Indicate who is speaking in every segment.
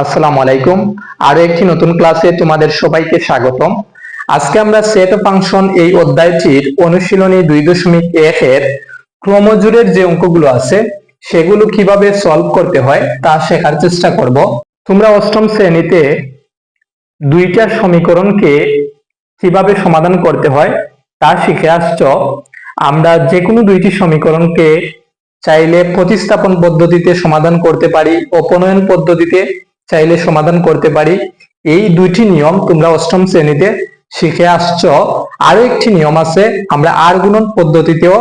Speaker 1: আসসালামু আলাইকুম। আরো একটি নতুন ক্লাসে তোমাদের সবাইকে স্বাগতম। আজকে আমরা সেট ফাংশন এই অধ্যায়টির অনুশীলনী 2.1 এর ক্রমজোড়ের যে অঙ্কগুলো আছে সেগুলো কিভাবে সলভ করতে হয় তা শেখার চেষ্টা করব। তোমরা অষ্টম শ্রেণীতে দুইটা সমীকরণকে কিভাবে সমাধান করতে হয় তা শিখে আসছো। আমরা যে কোনো দুইটি সমীকরণকে চাইলে প্রতিস্থাপন পদ্ধতিতে সমাধান করতে পারি, অপনয়ন পদ্ধতিতে চাইলে সমাধান করতে পারি। এই দুইটি নিয়ম তোমরা অষ্টম শ্রেণীতে শিখে আসছো। আরো একটি নিয়ম আছে, আমরা আর গুণন পদ্ধতিতেও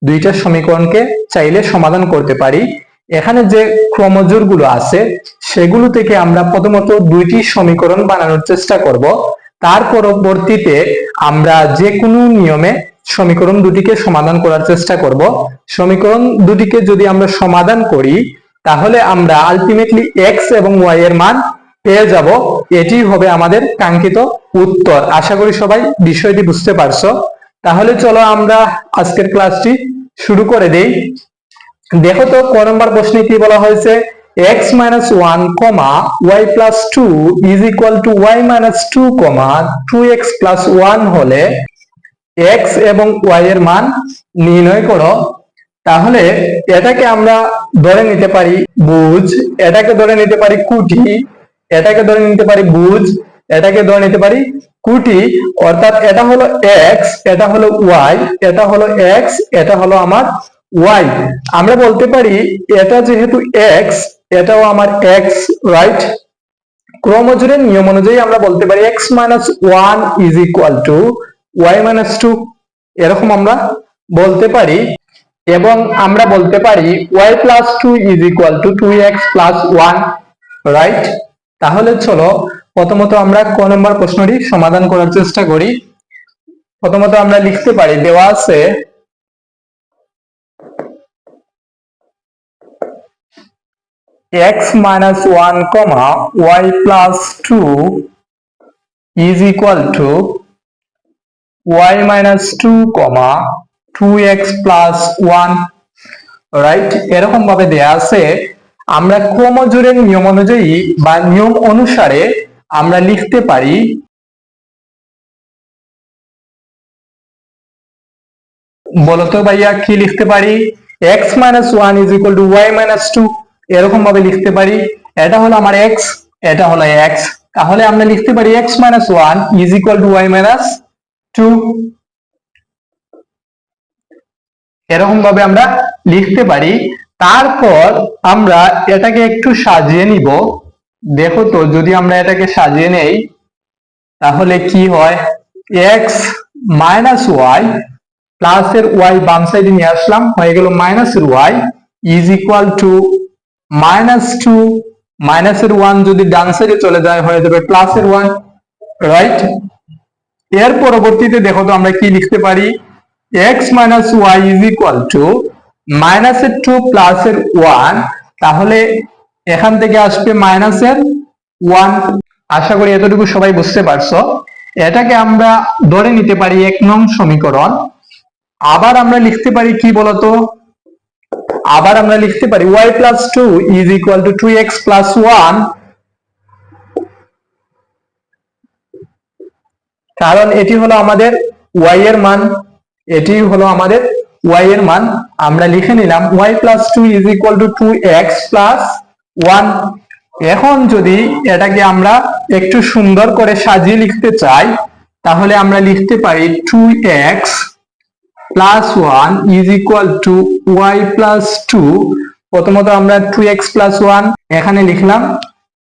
Speaker 1: দুইটা সমীকরণকে চাইলে সমাধান করতে পারি। এখানে যে ক্রমজোড় গুলো আছে সেগুলো থেকে আমরা প্রথমত দুইটি সমীকরণ বানানোর চেষ্টা করব, তার পরবর্তীতে আমরা যে কোনো নিয়মে সমীকরণ দুটিকে সমাধান করার চেষ্টা করব। সমীকরণ দুটিকে যদি আমরা সমাধান করি তাহলে আমরা আলটিমেটলি এক্স এবং ওয়াই এর মান পেয়ে যাব। এটি হবে আমাদের কাঙ্ক্ষিত উত্তর। আশা করি সবাই বিষয়টি বুঝতে পারছো। তাহলে চলো আমরা আজকের ক্লাসটি শুরু করে দেই। দেখো তো ক নম্বর প্রশ্নে কি বলা হয়েছে, x - 1, y + 2 = y - 2, 2x + 1 হলে x এবং y এর মান নির্ণয় করো। তাহলে এটাকে আমরা ধরে নিতে পারি বুঝ, এটাকে ধরে নিতে পারি কুটি, এটাকে ধরে নিতে পারি বুঝ, এটাকে ধরে নিতে পারি কুটি। অর্থাৎ এটা হলো x, এটা হলো y, এটা হলো x, এটা হলো আমার y। আমরা বলতে পারি এটা যেহেতু x, এটাও আমার x, রাইট? ক্রমজোড়ের নিয়ম অনুযায়ী আমরা বলতে পারি x - 1 = y - 2, এরকম আমরা বলতে পারি। এবং আমরা বলতে পারি y + 2 = 2x + 1, রাইট? তাহলে চলো প্রথমত আমরা ক নম্বর প্রশ্নটি সমাধান করার চেষ্টা করি। প্রথমত আমরা লিখতে পারি, দেওয়া আছে x - 1, y + 2 = y - 2, 2x + 1, right? এরকম ভাবে দেয়া আছে। আমরা ক্রমজোড়ের নিয়ম অনুযায়ী বা নিয়ম অনুসারে আমরা লিখতে পারি বলতো ভাইয়া কি লিখতে পারি, x - 1 = y - 2, এরকম ভাবে লিখতে পারি। এটা হলো আমার x, এটা হলো x, তাহলে আমরা লিখতে পারি x - 1 = y - 2, এরকম ভাবে আমরা লিখতে পারি। তারপর আমরা এটাকে একটু সাজিয়ে নিব। দেখো তো যদি আমরা এটাকে সাজিয়ে নেই তাহলে কি হয়, x - y প্লাস এর y বাম সাইডে নিয়ে আসলাম, হয়ে গেল মাইনাস এর y = -2, মাইনাস এর 1 যদি ডান সাইডে চলে যায় হয়ে যাবে প্লাস এর 1, রাইট? এর পরবর্তীতে দেখো তো আমরা কি লিখতে পারি, x - y = মাইনাস এর 2 প্লাস এর 1, তাহলে এখান থেকে আসবে মাইনাস এর 1। আশা করি এতটুকু সবাই বুঝতে পারছো। এটাকে আমরা ধরে নিতে পারি 1 নং সমীকরণ। আবার আমরা লিখতে পারি কি বলতো, আবার আমরা লিখতে পারি y + 2 = 2x + 1, কারণ এটি হলো আমাদের y এর মান, এটি হলো আমাদের y এর মান। আমরা লিখে নিলাম y + 2 = 2x + 1। এখন যদি এটাকে আমরা একটু সুন্দর করে সাজিয়ে লিখতে চাই তাহলে আমরা লিখতে পারি 2x + 1 = y + 2। প্রথমত আমরা 2x + 1 এখানে লিখলাম,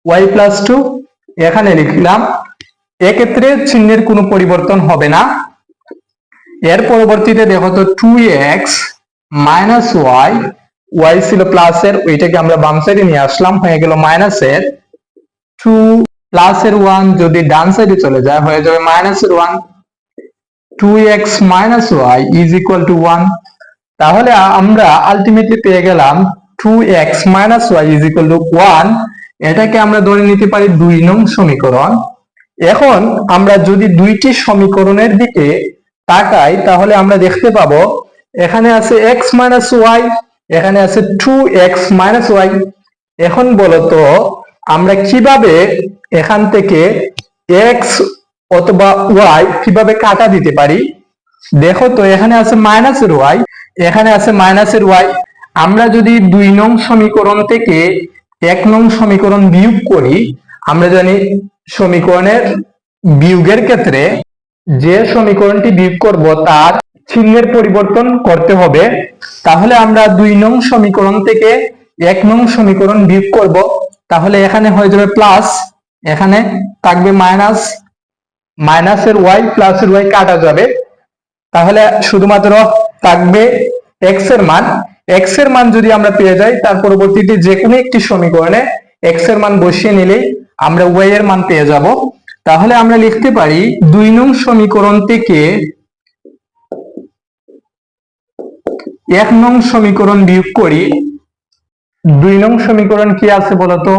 Speaker 1: y + 2 এখানে লিখলাম। এক্ষেত্রে চিহ্নের কোনো পরিবর্তন হবে না। এর পরবর্তীতে দেখো তো 2x - y ছিল প্লাস এর, ওইটাকে আমরা বাম সাইডে নিয়ে আসলাম, হয়ে গেল মাইনাস এর 2 প্লাস এর 1 যদি ডান সাইডে চলে যায় হয়ে যাবে মাইনাস এর 1, 2x - y = 1। তাহলে আমরা আলটিমেটলি পেয়ে গেলাম 2x - y = 1। এটাকে আমরা ধরে নিতে পারি 2 নং সমীকরণ। এখন আমরা যদি দুইটি সমীকরণের দিকে তাকাই তাহলে আমরা দেখতে পাবো এখানে আছে x - y, এখানে আছে 2x - y। এখন বলতো আমরা কিভাবে এখান থেকে এক্স অথবা ওয়াই কিভাবে কাটা দিতে পারি। দেখো তো এখানে আছে মাইনাসের ওয়াই, এখানে আছে মাইনাসের ওয়াই। আমরা যদি 2 নং সমীকরণ থেকে 1 নং সমীকরণ বিয়োগ করি, আমরা জানি সমীকরণের বিয়োগের ক্ষেত্রে যে সমীকরণটি বিয়োগ করব তার চিহ্নের পরিবর্তন করতে হবে। তাহলে আমরা 2 নং সমীকরণ থেকে 1 নং সমীকরণ বিয়োগ করব, তাহলে এখানে হয়ে যাবে প্লাস, এখানে থাকবে মাইনাস, মাইনাসের ওয়াই প্লাসের ওয়াই কাটা যাবে, তাহলে শুধুমাত্র থাকবে এক্স এর মান। এক্স এর মান যদি আমরা পেয়ে যাই, তার পরবর্তীতে যে কোনো একটি সমীকরণে এক্স এর মান বসিয়ে নিলেই আমরা ওয়াই এর মান পেয়ে যাব। তাহলে আমরা লিখতে পারি 2 নং সমীকরণ থেকে 1 নং সমীকরণ বিয়োগ করি। 2 নং সমীকরণ কি আছে বলতো?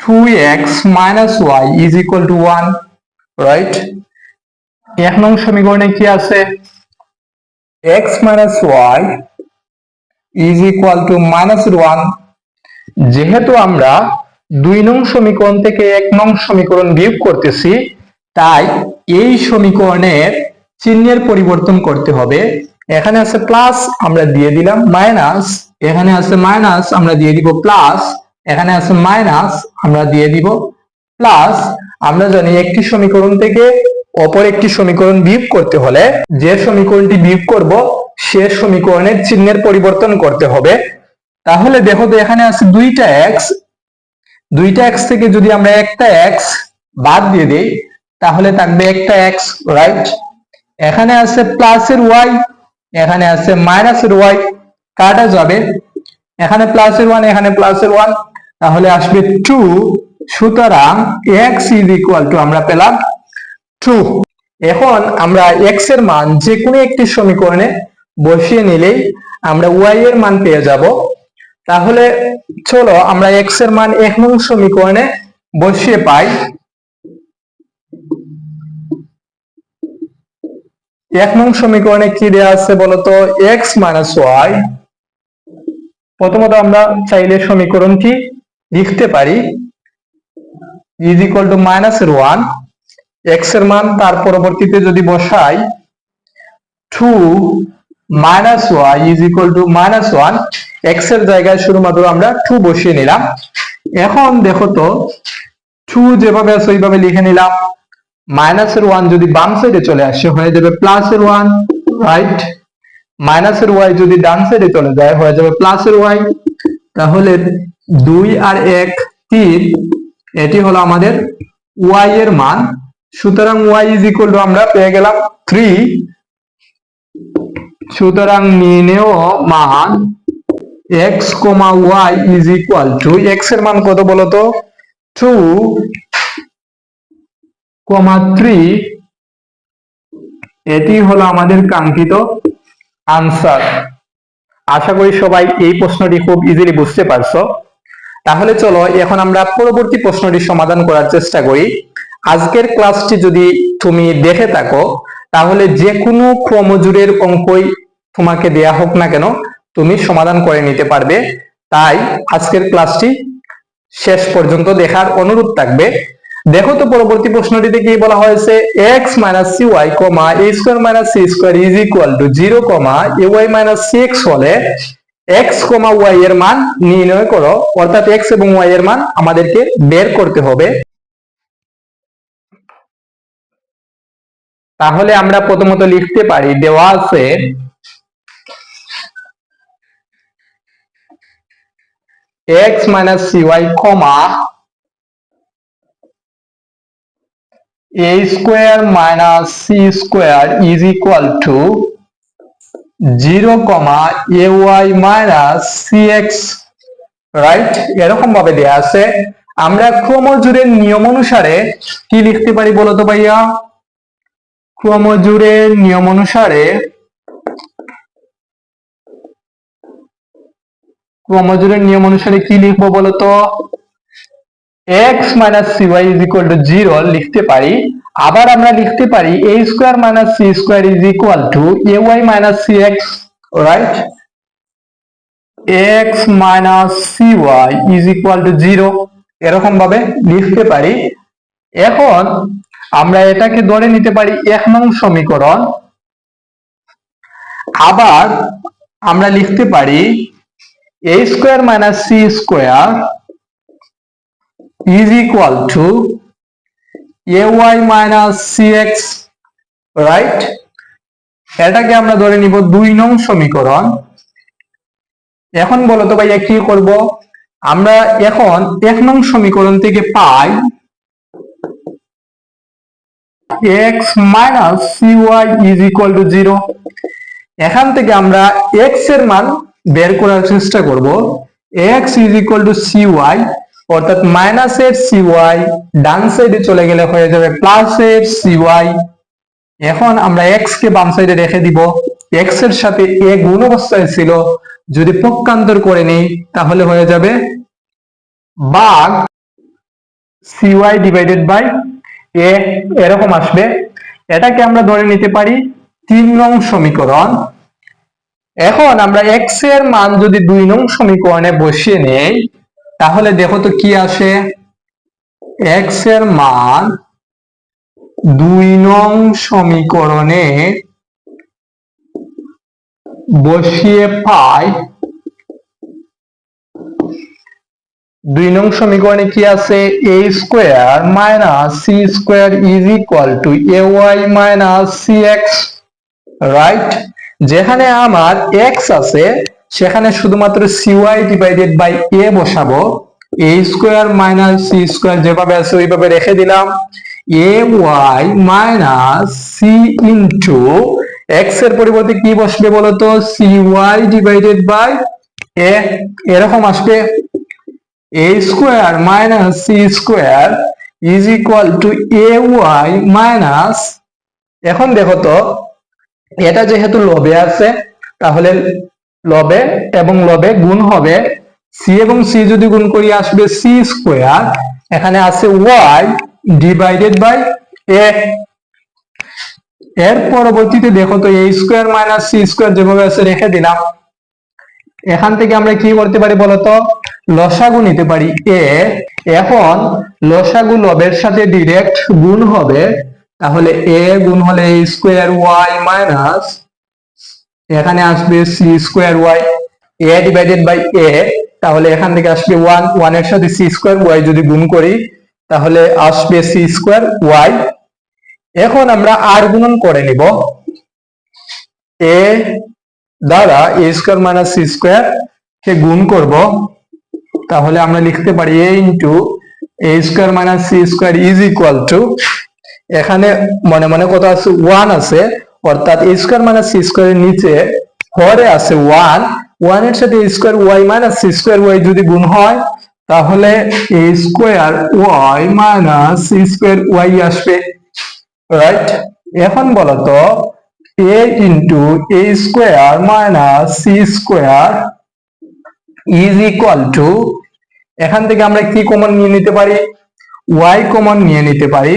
Speaker 1: 2x minus y is equal to 1, right? 1 নং সমীকরণে কি আছে? x minus y is equal to minus 1। যেহেতু আমরা 2 নং সমীকরণ থেকে 1 নং সমীকরণ বিয়োগ করতেছি, তাই এই সমীকরণের চিহ্নের পরিবর্তন করতে হবে। এখানে আছে প্লাস, আমরা দিয়ে দিলাম মাইনাস, এখানে আছে মাইনাস, আমরা দিয়ে দিব প্লাস, এখানে আছে মাইনাস, আমরা দিয়ে দিব প্লাস। আমরা জানি একটি সমীকরণ থেকে অপর একটি সমীকরণ বিয়োগ করতে হলে যে সমীকরণটি বিয়োগ করব সে সমীকরণের চিহ্নের পরিবর্তন করতে হবে। তাহলে দেখো তো এখানে আছে দুইটা এক্স থেকে যদি আমরা একটা এক্স বাদ দিয়ে দেই, তাহলে থাকবে একটা এক্স, রাইট? এখানে আছে প্লাসের ওয়াই, এখানে আছে মাইনাসের ওয়াই, কাটা যাবে, এখানে প্লাসের ওয়ান, এখানে প্লাসের ওয়ান, তাহলে আসবে 2। সুতরাং x ইজ ইকুয়াল টু আমরা পেলাম 2। এখন আমরা x এর মান যে কোনো একটি সমীকরণে বসিয়ে নিলেই আমরা y এর মান পেয়ে যাব। তাহলে চলো আমরা x এর মান 1 নং সমীকরণে বসিয়ে পাই। 1 নং সমীকরণে কি দেয়া আছে বলতো? x minus y। প্রথমত আমরা চাইলে সমীকরণটি লিখতে পারি ইজ ইকুয়াল টু মাইনাসের 1, x এর মান তার পরবর্তীতে যদি বসাই 2 minus Y is equal to minus 1, x এর জায়গায় শুধুমাত্র আমরা 2 বসিয়ে নিলাম। এখন দেখো তো 2 যেভাবে আছে ওইভাবে লিখে নিলাম। মাইনাসের 1 যদি বাম সাইডে চলে আসে হয়ে যাবে প্লাসের 1, রাইট? মাইনাসের ওয়াই যদি ডান সাইডে চলে যায় হয়ে যাবে প্লাসের ওয়াই। তাহলে 2 আর 1 3, এটি হলো আমাদের ওয়াই এর মান। সুতরাং ওয়াই ইজ ইকুয়াল টু আমরা পেয়ে গেলাম 3। সুতরাং নির্ণেয় মান x, y is equal two, x এর মান কত বলতো? 2, 3। এটি হলো আমাদের কাঙ্ক্ষিত আনসার। আশা করি সবাই এই প্রশ্নটি খুব ইজিলি বুঝতে পারছো। তাহলে চলো এখন আমরা পরবর্তী প্রশ্নটি সমাধান করার চেষ্টা করি। আজকের ক্লাসটি যদি তুমি দেখে থাকো, তাহলে যে কোনো ক্রমজোড়ের অঙ্কই তোমাকে দেয়া হোক না কেন তুমি সমাধান করে নিতে পারবে। তাই আজকের ক্লাসটি শেষ পর্যন্ত দেখার অনুরোধ থাকবে। দেখো তো পরবর্তী প্রশ্নটিতে কি বলা হয়েছে? x minus cy, a square minus c square is equal to 0, ay minus cx হলে x, y এর মান নির্ণয় করো। অর্থাৎ x এবং y এর মান আমাদেরকে বের করতে হবে। তাহলে আমরা প্রথমত লিখতে পারি, দেওয়া আছে x minus cy, a square minus c square is equal to 0, ay minus cx, right? এরকম ভাবে দেয়া আছে। আমরা ক্রমজোড়ের নিয়ম অনুসারে কি লিখতে পারি বলতো ভাইয়া? ক্রমজোড়ের নিয়ম অনুসারে কি লিখবো বলতো? x minus cy is equal to 0 লিখতে পারি। আবার আমরা লিখতে পারি a square minus c square is equal to ay minus cx, right? X minus C Y is equal to 0 এরকম ভাবে লিখতে পারি। এখন আমরা এটাকে ধরে নিতে পারি 1 নং সমীকরণ। আবার আমরা লিখতে পারি a square minus C square is equal to ay minus cx, right? এটাকে আমরা ধরে নিব 2 নং সমীকরণ। এখন বলো তো ভাইয়া কি করব? আমরা এখন 1 নং সমীকরণ থেকে পাই x minus cy is equal to 0। এখান থেকে আমরা x এর মান বের করার চেষ্টা করব। x is equal two cy, অর্থাৎ মাইনাস এর cy ডান সাইডে চলে গেলে হয়ে যাবে প্লাস এর cy। এখন আমরা x কে বাম সাইডে রেখে দিব। x এর সাথে a গুণ অবস্থায় ছিল, যদি পক্ষান্তর করে নেই তাহলে হয়ে যাবে ভাগ cy ডিভাইডেড বাই a, এরকম আসবে। এটাকে আমরা ধরে নিতে পারি 3 নং সমীকরণ। এখন আমরা x এর মান যদি 2 নং সমীকরণে বসিয়ে নেই তাহলে দেখো তো কি আসে। x এর মান 2 নং সমীকরণে বসিয়ে পাই, 2 নং সমীকরণে কি আছে, a square minus c square is equal to ay minus cx, right? যেখানে আমার x আছে সেখানে শুধুমাত্র cy ডিভাইডেড বাই a বসাবো। a square minus c square যেভাবে আছে ওইভাবে রেখে দিলাম। ay minus c into x এর পরিবর্তে কি বসবে বলতো, cy ডিভাইডেড বাই a, এরকম আসবে। a square minus c square is equal to ay minus, এখন দেখো তো এটা যেহেতু লবে আছে তাহলে লবে এবং লবে গুণ হবে, c এবং c যদি গুণ করি আসবে c স্কয়ার, এখানে আছে y ডিভাইডেড বাই a। এর পরবর্তীতে দেখো তো a square minus c square যেভাবে আছে রেখে দিলাম। এখান থেকে আমরা কি করতে পারি বলতো, লসাগু নিতে পারি a। এখন লসাগু লবের সাথে ডাইরেক্ট গুণ হবে, তাহলে a গুণ হলে a স্কয়ার y মাইনাস এখানে আসবে c square y, a divided by a, তাহলে এখান থেকে আসবে 1, 1 এর সাথে c স্কয়ার y যদি গুণ করি তাহলে আসবে c স্কয়ার y। এখন আমরা আর গুণন করে নিব, a দ্বারা a square minus c square কে গুণ করব, তাহলে আমরা লিখতে পারি a into a square minus c square is equal to, এখানে মনে মনে কত আছে 1 আছে, অর্থাৎ a square minus c square এর নিচে হরে আছে 1, 1 এর সাথে a square y minus c square y যদি গুণ হয় তাহলে a square y minus c square y আসবে, রাইট? এখন বলো তো a into a square minus c square is equal two, এখান থেকে আমরা কি কমন নিয়ে নিতে পারি, y কমন নিয়ে নিতে পারি।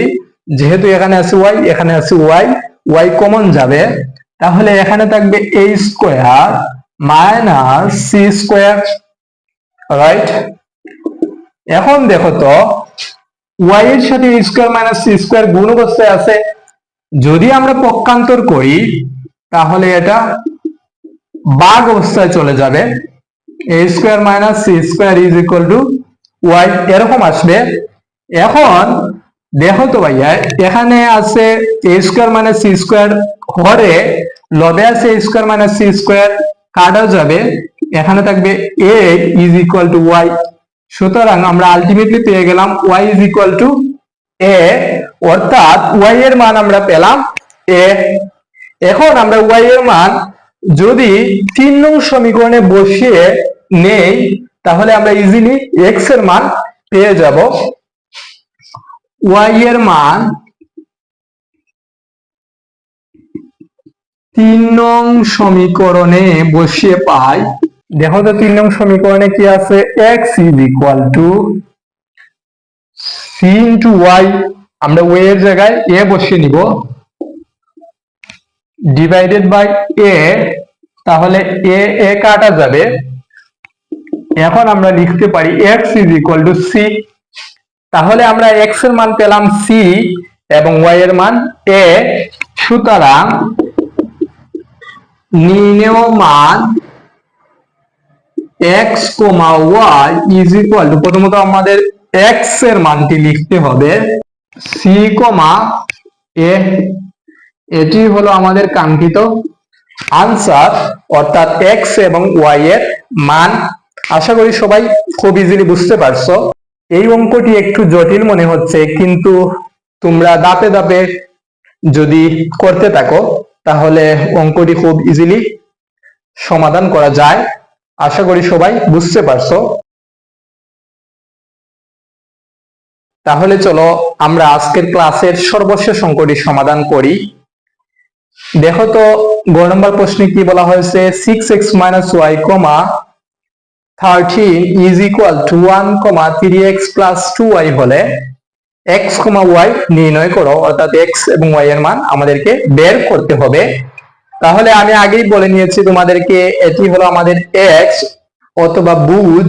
Speaker 1: যেহেতু এখানে আছে y, এখানে আছে y, y কমন যাবে, তাহলে এখানে থাকবে a square minus c square, right? এখন দেখো তো y এর সাথে a square minus c square গুণ অবস্থায় আছে, যদি আমরা পক্ষান্তর করি তাহলে এটা ভাগ অবস্থায় চলে যাবে, a square minus c square is equal to y, এরকম আসবে। এখন দেখো তো ভাইয়া এখানে আছে a square minus c square, হরে লবে আছে a square minus c square, কাটা যাবে, এখানে থাকবে a is equal to y। সুতরাং আমরা আলটিমেটলি পেয়ে গেলাম y is equal to a, অর্থাৎ y এর মান আমরা পেলাম a। এখন আমরা y এর মান যদি 3 নং সমীকরণে বসিয়ে নেই তাহলে আমরা ইজিলি x এর মান পেয়ে যাব। y এর মান 3 নং সমীকরণে বসিয়ে পাই। দেখো তো 3 নং সমীকরণে কি আছে, x is equal two c into y, আমরা y এর জায়গায় a বসিয়ে নিব, ডিভাইডেড বাই a, তাহলে a কাটা যাবে, এখন আমরা লিখতে পারি x is equal to C. তাহলে আমরা x এর মান পেলাম c এবং y এর মান a। সুতরাং নির্ণেয় মান x, y is equal two, প্রথমত আমাদের x এর মানটি লিখতে হবে c, a। এটি হলো আমাদের কাঙ্ক্ষিত আনসার, অর্থাৎ x এবং y এর মান। আশা করি সবাই খুব ইজিলি বুঝতে পারছো। এই অঙ্কটি একটু জটিল মনে হচ্ছে, কিন্তু তোমরা ধাপে ধাপে যদি করতে থাকো তাহলে অঙ্কটি খুব ইজিলি সমাধান করা যায়। আশা করি সবাই বুঝতে পারছো। তাহলে চলো আমরা আজকের ক্লাসের সর্বশেষ অঙ্কটি সমাধান করি। দেখো তো গ নম্বর প্রশ্নে কি বলা হয়েছে, 6x - y, 13 is equal two 1, 3x plus 2y হলে x, y নির্ণয় করো। অর্থাৎ x এবং y এর মান আমাদেরকে বের করতে হবে। তাহলে আমি আগেই বলে নিয়েছি তোমাদেরকে, এটি হলো আমাদের x অথবা বুঝ,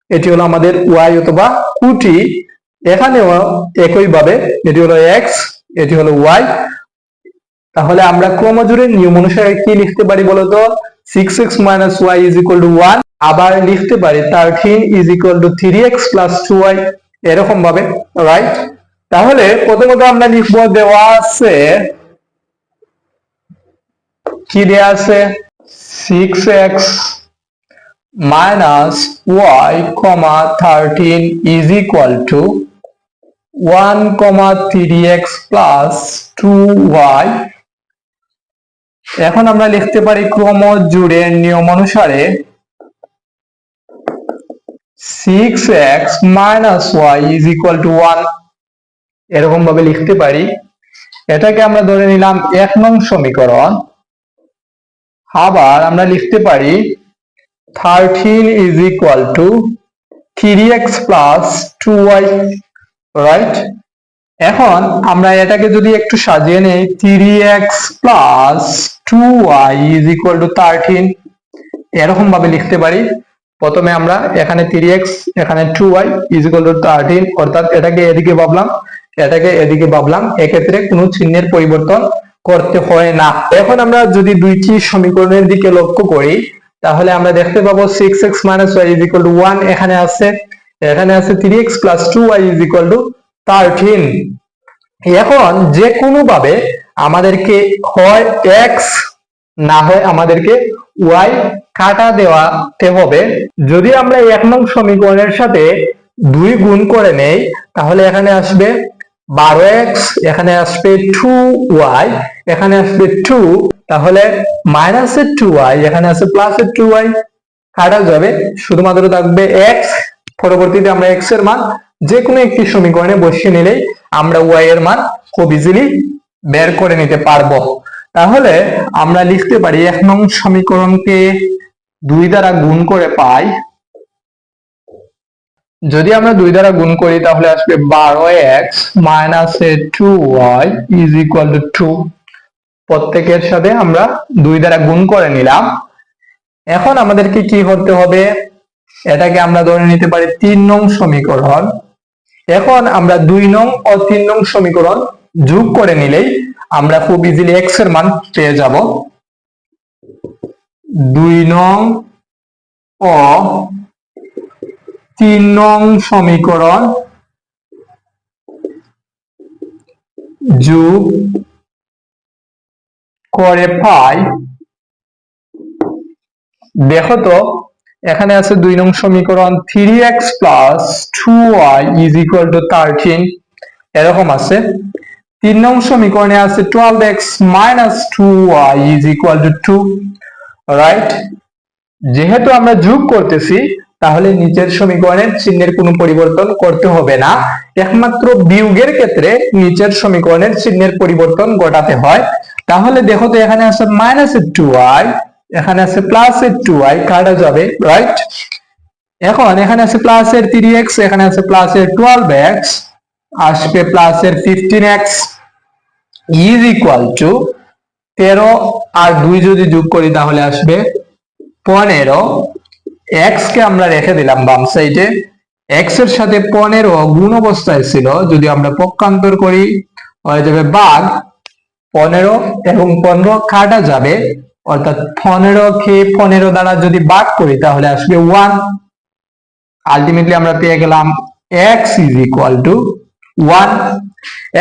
Speaker 1: এটি হলো আমাদের y অথবা কুটি। এখানেও একইভাবে এটি হলো x, এটি হলো y। তাহলে আমরা ক্রমজোড়ের নিয়ম অনুসারে কি লিখতে পারি বলতো, 6x - y is equal two 1। আবার লিখতে পারি 13 is equal two 3x plus 2y, এরকম ভাবে, রাইট? তাহলে প্রথমত আমরা লিখবো, দেওয়া আছে, কি দেওয়া আছে, 6x minus y, 13 is equal to 1, 3x plus 2y। এখন আমরা লিখতে পারি ক্রমজোড়ের নিয়ম অনুসারে 6x minus y is equal to 1, এরকম ভাবে লিখতে পারি। এটাকে আমরা ধরে নিলাম 1 নং সমীকরণ। আবার আমরা লিখতে পারি 13 is equal to 3x plus 2y, right? এখন আমরা এটাকে যদি একটু সাজিয়ে নেই, 3x plus 2y is equal to 13, এরকম ভাবে লিখতে পারি। প্রথমে আমরা এখানে 3x, এখানে 2y is equal to 13, অর্থাৎ এটাকে এদিকে ভাবলাম, এটাকে এদিকে ভাবলাম, এক্ষেত্রে কোনো চিহ্নের পরিবর্তন করতে হয় না। এখন আমরা যদি দুইটি সমীকরণের দিকে লক্ষ্য করি তাহলে আমরা দেখতে পাবো 6x - y is equal to 1 এখানে আছে, 3x plus 2y is equal to 13। এখন যে কোনো ভাবে আমাদেরকে হয় x না হয় আমাদেরকে y কাটা দেওয়াতে হবে। যদি আমরা 1 নং সমীকরণের সাথে 2 গুণ করে নেই তাহলে এখানে আসবে 12x, এখানে আসবে 2y, এখানে আসবে 2, তাহলে মাইনাসের 2y, এখানে আছে প্লাসের 2y, কাটা যাবে, শুধুমাত্র থাকবে x। পরবর্তীতে আমরা x এর মান যে কোনো একটি সমীকরণে বসিয়ে নিলেই আমরা y এর মান খুব ইজিলি বের করে নিতে পারবো। তাহলে আমরা লিখতে পারি 1 নং সমীকরণকে 2 দ্বারা গুণ করে পাই। যদি আমরা 2 দ্বারা গুণ করি তাহলে আসবে 12x minus 2y is equal to 2। প্রত্যেকের সাথে আমরা 2 দ্বারা গুণ করে নিলাম। এখন আমাদেরকে কি করতে হবে, এটাকে আমরা ধরে নিতে পারি 3 নং সমীকরণ। এখন আমরা 2 নং ও 3 নং সমীকরণ যোগ করে নিলেই আমরা খুব ইজিলি x এর মান পেয়ে যাব। 2 নং ও 3 নং সমীকরণ যোগ করে পাই, দেখো তো এখানে আছে 2 নং সমীকরণ 3x plus 2y is equal to 13, এরকম আছে। 3 নং সমীকরণে আছে 12x minus 2y is equal to 2, right? যেহেতু আমরা যোগ করতেছি তাহলে নিচের সমীকরণের চিহ্নের কোনো পরিবর্তন করতে হবে না, একমাত্র বিয়োগের ক্ষেত্রে নিচের সমীকরণের চিহ্নের পরিবর্তন ঘটাতে হয়। তাহলে দেখো তো এখানে আছে মাইনাসের 2y, এখানে আছে প্লাসের 2y, কাটা যাবে, রাইট? এখন এখানে আছে প্লাসের 3x, এখানে আছে প্লাসের 12x, আসবে প্লাসের 15x ইজ ইকুয়াল টু 13 আর 2 যদি যোগ করি তাহলে আসবে 15। এক্স কে আমরা রেখে দিলাম বাম সাইডে, এক্স এর সাথে 15 গুণ অবস্থায় ছিল, যদি আমরা পক্ষান্তর করি হয়ে যাবে ভাগ 15 এবং 15 কাটা যাবে, অর্থাৎ 15 কে 15 দ্বারা যদি ভাগ করি তাহলে আসবে 1। আলটিমেটলি আমরা পেয়ে গেলাম x ইজ ইকুয়াল টু 1।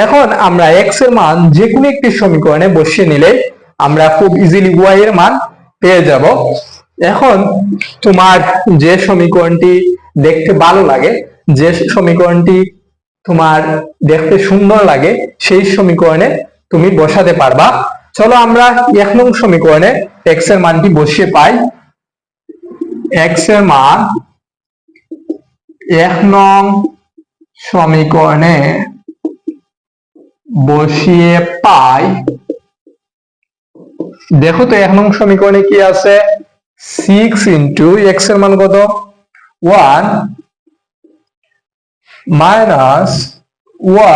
Speaker 1: এখন আমরা x এর মান যে কোনো একটি সমীকরণে বসিয়ে নিলে আমরা খুব ইজিলি y এর মান পেয়ে যাব। এখন তোমার যে সমীকরণটি দেখতে ভালো লাগে, যে সমীকরণটি তোমার দেখতে সুন্দর লাগে, সেই সমীকরণে তুমি বসাতে পারবা। চলো আমরা 1 নং সমীকরণে x এর মানটি বসিয়ে পাই। x এর মান 1 নং সমীকরণে বসিয়ে পাই। দেখো তো 1 নং সমীকরণে কি আছে, 6 ইন্টু x এর মান কত 1 minus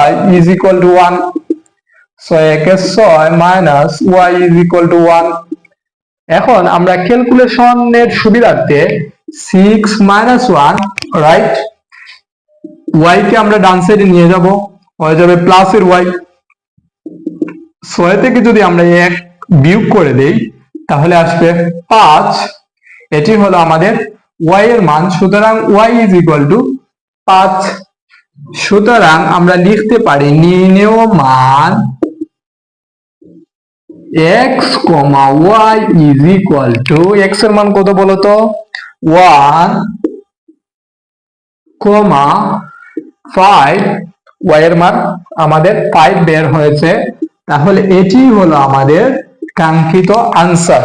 Speaker 1: y is equal two 1। 6 minus y is equal two 1। এখন আমরা ক্যালকুলেশনের সুবিধার্থে 6 মাইনাস 1 রাইট, y কে আমরা ডান সাইডে নিয়ে যাব, হয়ে যাবে প্লাস এর y। 6 থেকে যদি আমরা 1 বিয়োগ করে দেই তাহলে আসবে 5। এটি হলো আমাদের y এর মান। সুতরাং y ইজ ইকুয়াল টু 5। সুতরাং আমরা লিখতে পারি নির্ণেয় মান x, y is equal two, x এর মান কত বলতো 1, 5, y এর মান আমাদের 5 বের হয়েছে। তাহলে এটি হলো আমাদের কাঙ্ক্ষিত আনসার।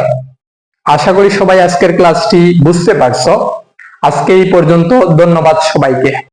Speaker 1: আশা করি সবাই আজকের ক্লাসটি বুঝতে পারছো। আজকে এই পর্যন্ত, ধন্যবাদ সবাইকে।